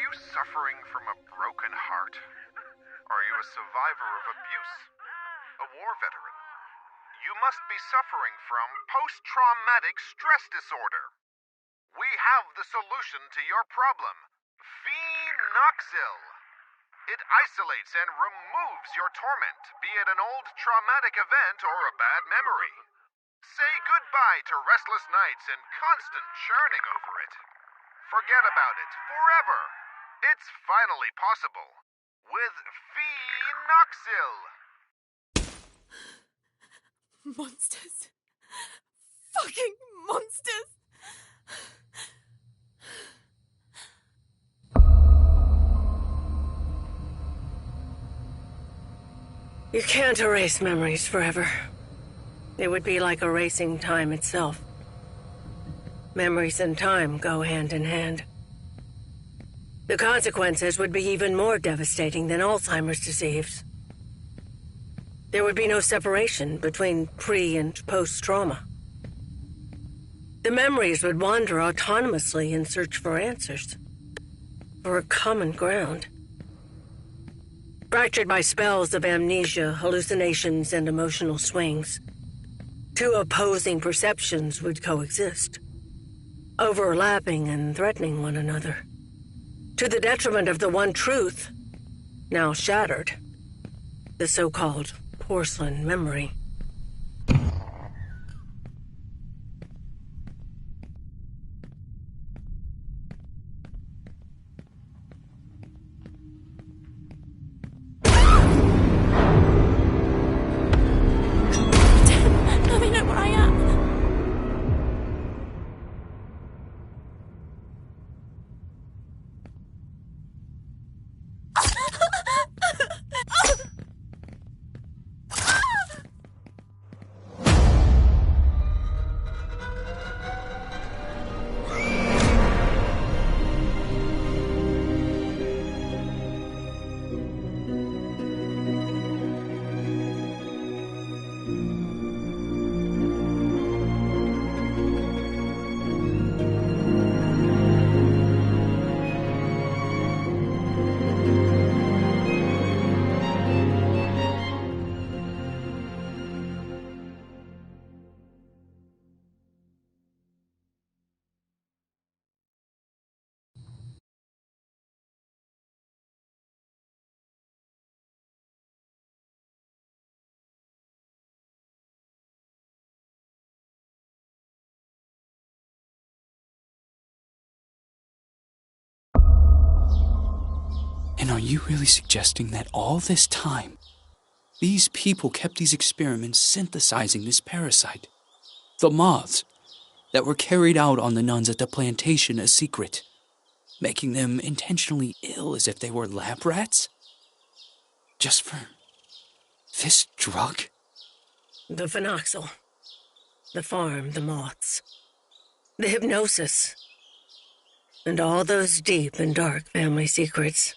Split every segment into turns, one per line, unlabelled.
you suffering from a broken heart? Are you a survivor of abuse? A war veteran? You must be suffering from post-traumatic stress disorder. We have the solution to your problem. Phenoxyl. It isolates and removes your torment, be it an old traumatic event or a bad memory. Say goodbye to restless nights and constant churning over it. Forget about it forever. It's finally possible with Phenoxyl.
Monsters. Fucking monsters.
You can't erase memories forever. It would be like erasing time itself. Memories and time go hand in hand. The consequences would be even more devastating than Alzheimer's disease. There would be no separation between pre- and post-trauma. The memories would wander autonomously in search for answers, for a common ground. Fractured by spells of amnesia, hallucinations, and emotional swings, two opposing perceptions would coexist, overlapping and threatening one another, to the detriment of the one truth, now shattered, the so-called porcelain memory.
Now they know where I am.
And are you really suggesting that all this time, these people kept these experiments synthesizing this parasite, the moths, that were carried out on the nuns at the plantation a secret, making them intentionally ill as if they were lab rats? Just for this drug?
The phenoxyl, the farm, the moths, the hypnosis, and all those deep and dark family secrets.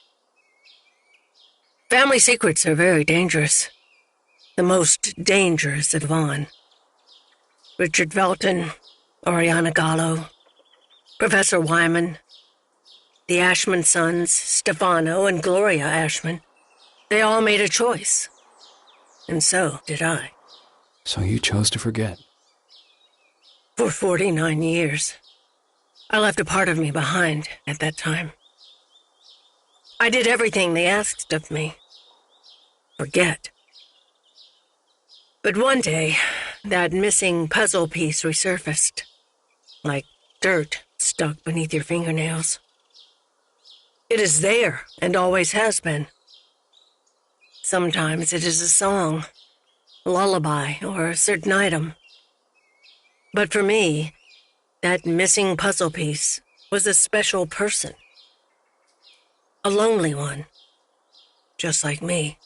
Family secrets are very dangerous. The most dangerous of Vaughn. Richard Felton, Oriana Gallo, Professor Wyman, the Ashman sons, Stefano and Gloria Ashman. They all made a choice. And so did I.
So you chose to forget.
For 49 years. I left a part of me behind at that time. I did everything they asked of me. Forget. But one day, that missing puzzle piece resurfaced, like dirt stuck beneath your fingernails. It is there, and always has been. Sometimes it is a song, a lullaby, or a certain item. But for me, that missing puzzle piece was a special person. A lonely one, just like me.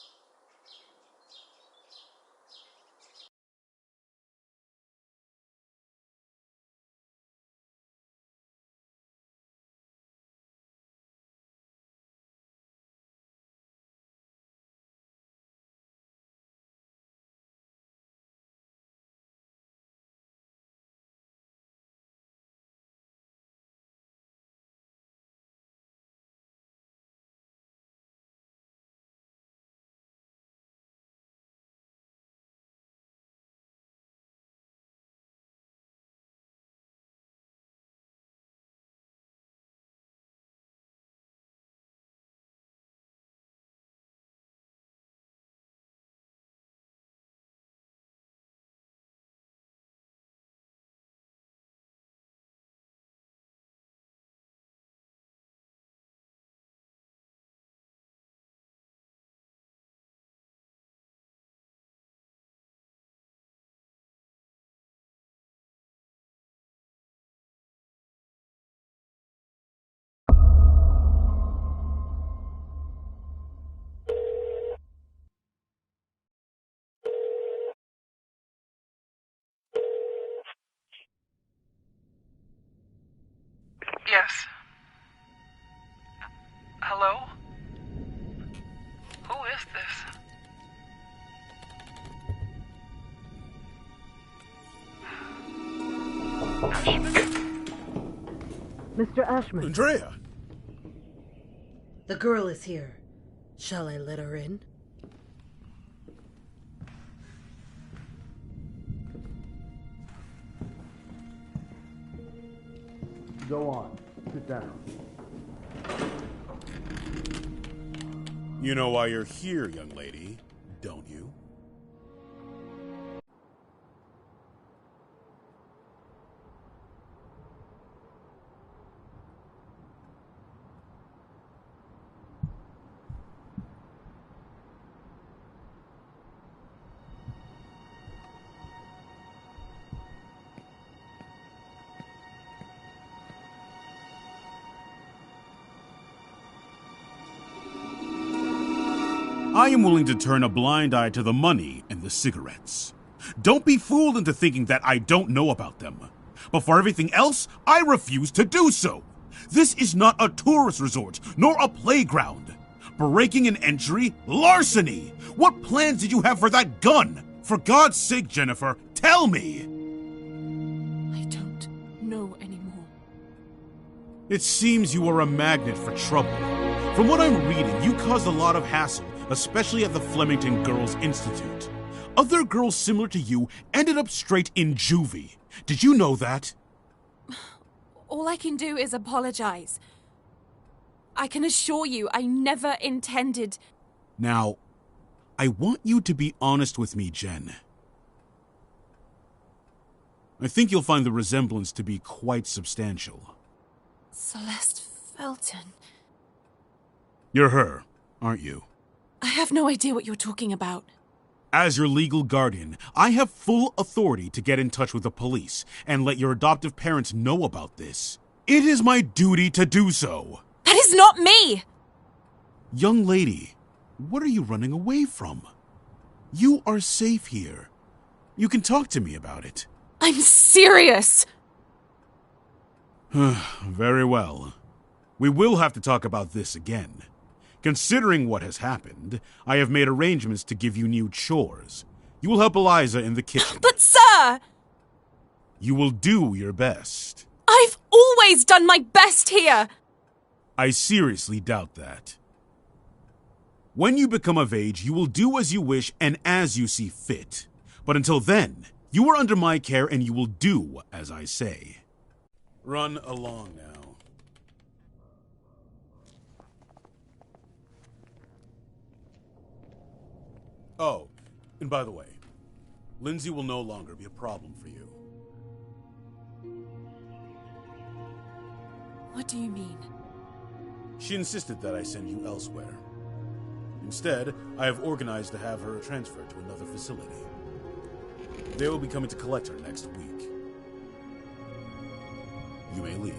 Yes. Hello? Who is this?
Mr. Ashman.
Andrea!
The girl is here. Shall I let her in?
Go on. Sit down. You know why you're here, young lady, don't you? I am willing to turn a blind eye to the money and the cigarettes. Don't be fooled into thinking that I don't know about them. But for everything else, I refuse to do so. This is not a tourist resort, nor a playground. Breaking an entry? Larceny! What plans did you have for that gun? For God's sake, Jennifer, tell me!
I don't know anymore.
It seems you are a magnet for trouble. From what I'm reading, you caused a lot of hassle, especially at the Flemington Girls Institute. Other girls similar to you ended up straight in juvie. Did you know that?
All I can do is apologize. I can assure you I never intended...
Now, I want you to be honest with me, Jen. I think you'll find the resemblance to be quite substantial.
Celeste Felton.
You're her, aren't you?
I have no idea what you're talking about.
As your legal guardian, I have full authority to get in touch with the police and let your adoptive parents know about this. It is my duty to do so.
That is not me!
Young lady, what are you running away from? You are safe here. You can talk to me about it.
I'm serious!
Very well. We will have to talk about this again. Considering what has happened, I have made arrangements to give you new chores. You will help Eliza in the kitchen.
But sir!
You will do your best.
I've always done my best here!
I seriously doubt that. When you become of age, you will do as you wish and as you see fit. But until then, you are under my care and you will do as I say. Run along now. Oh, and by the way, Lindsay will no longer be a problem for you.
What do you mean?
She insisted that I send you elsewhere. Instead, I have organized to have her transferred to another facility. They will be coming to collect her next week. You may leave.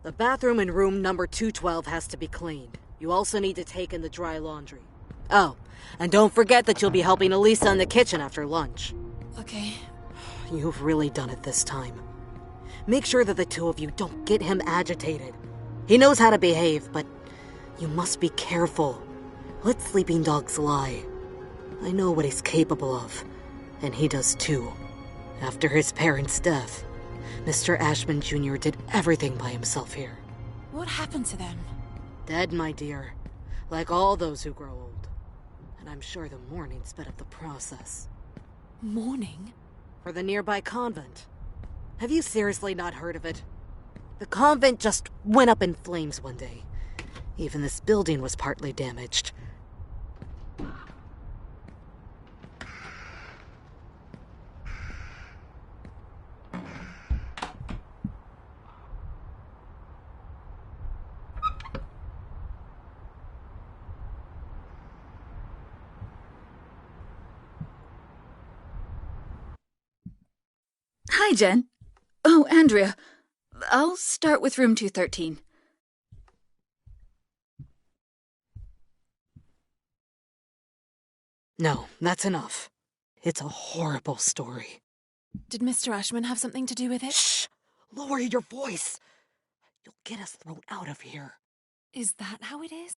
The bathroom in room number 212 has to be cleaned. You also need to take in the dry laundry. Oh, and don't forget that you'll be helping Elisa in the kitchen after lunch.
Okay.
You've really done it this time. Make sure that the two of you don't get him agitated. He knows how to behave, but you must be careful. Let sleeping dogs lie. I know what he's capable of, and he does too. After his parents' death, Mr. Ashman Jr. did everything by himself here.
What happened to them?
Dead, my dear. Like all those who grow old. And I'm sure the mourning sped up the process.
Mourning?
For the nearby convent. Have you seriously not heard of it? The convent just went up in flames one day. Even this building was partly damaged.
Hi, Jen. Oh, Andrea. I'll start with room 213.
No, that's enough. It's a horrible story.
Did Mr. Ashman have something to do with it?
Shh! Lower your voice! You'll get us thrown out of here.
Is that how it is?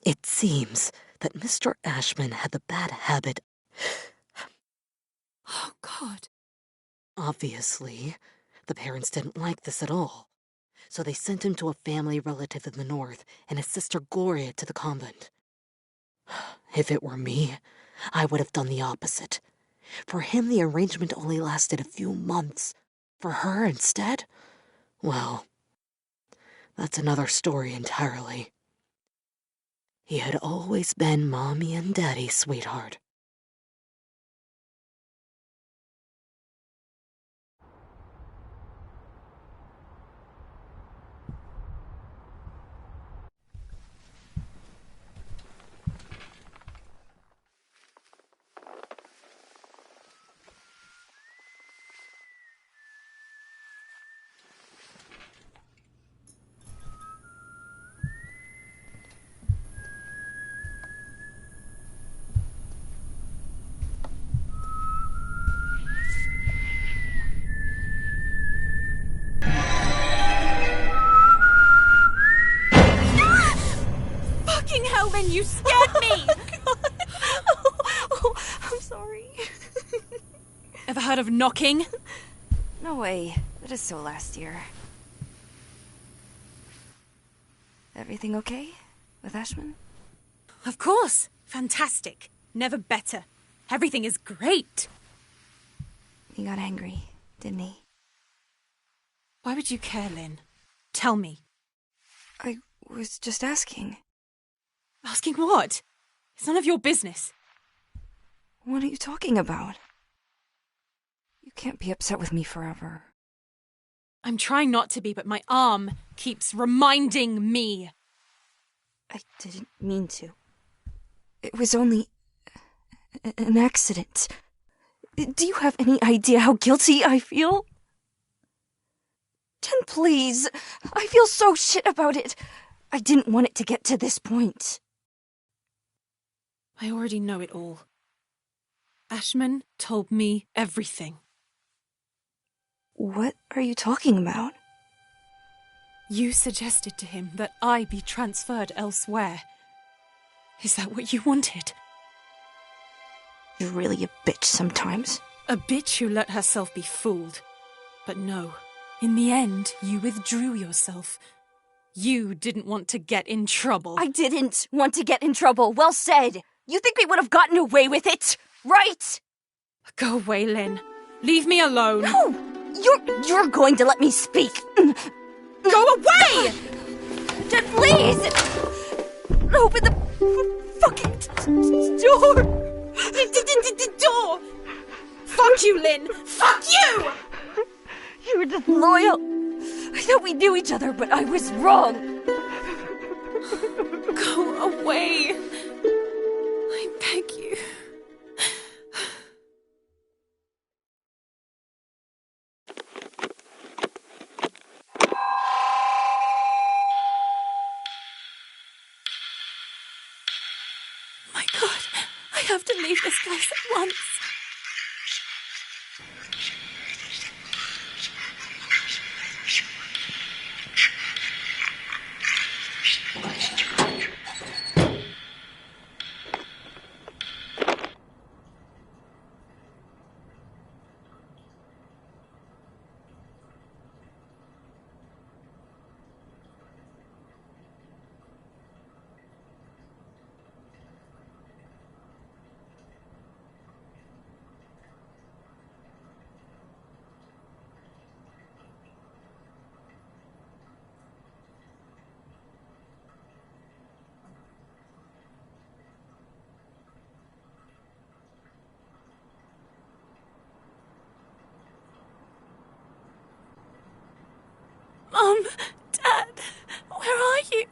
It seems that Mr. Ashman had the bad habit.
Oh, God.
Obviously, the parents didn't like this at all. So they sent him to a family relative in the north and his sister Gloria to the convent. If it were me, I would have done the opposite. For him, the arrangement only lasted a few months. For her, instead, well, that's another story entirely. He had always been Mommy and Daddy's sweetheart.
Lynn, you scared me!
I'm sorry.
Ever heard of knocking?
No way. That is so last year. Everything okay with Ashman?
Of course. Fantastic. Never better. Everything is great.
He got angry, didn't he?
Why would you care, Lynn? Tell me.
I was just asking.
Asking what? It's none of your business.
What are you talking about? You can't be upset with me forever.
I'm trying not to be, but my arm keeps reminding me.
I didn't mean to. It was only an accident. Do you have any idea how guilty I feel? Jen, please. I feel so shit about it. I didn't want it to get to this point.
I already know it all. Ashman told me everything.
What are you talking about?
You suggested to him that I be transferred elsewhere. Is that what you wanted?
You're really a bitch sometimes.
A bitch who let herself be fooled. But no, in the end, you withdrew yourself. You didn't want to get in trouble.
I didn't want to get in trouble. Well said. You think we would have gotten away with it, right?
Go away, Lynn. Leave me alone.
No! You're going to let me speak.
Go away!
Jen, please! Open the fucking door!
Door! Fuck you, Lynn! Fuck you!
You were disloyal. I thought we knew each other, but I was wrong.
Go away. I beg you. My God, I have to leave this place at once. Mom, Dad, where are you?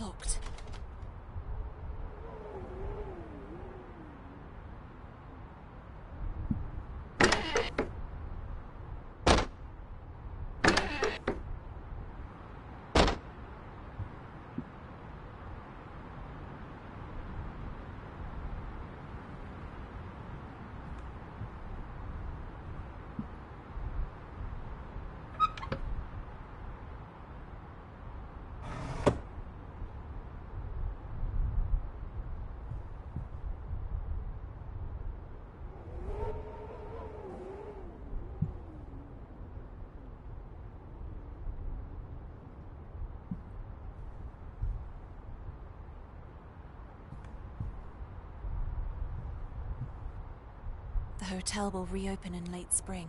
locked. The hotel will reopen in late spring.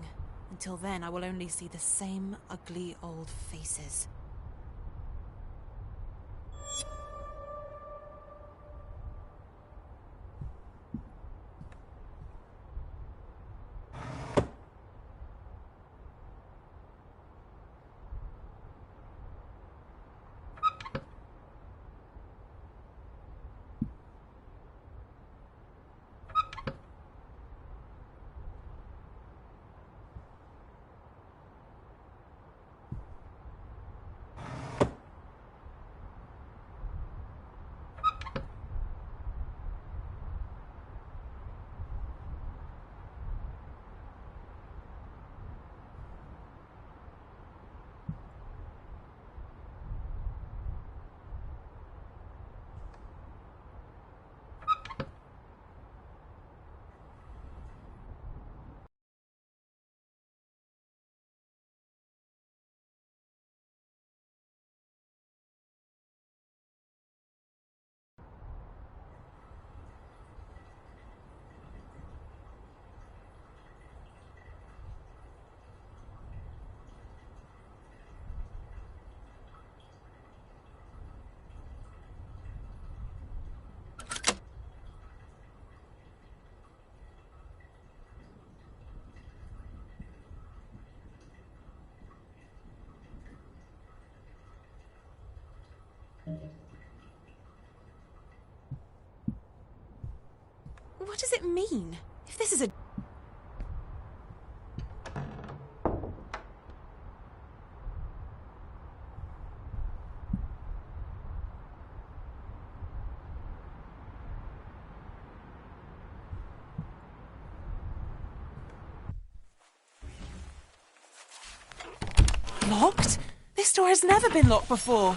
Until then, I will only see the same ugly old faces. What does it mean? If this is a... Locked? This door has never been locked before.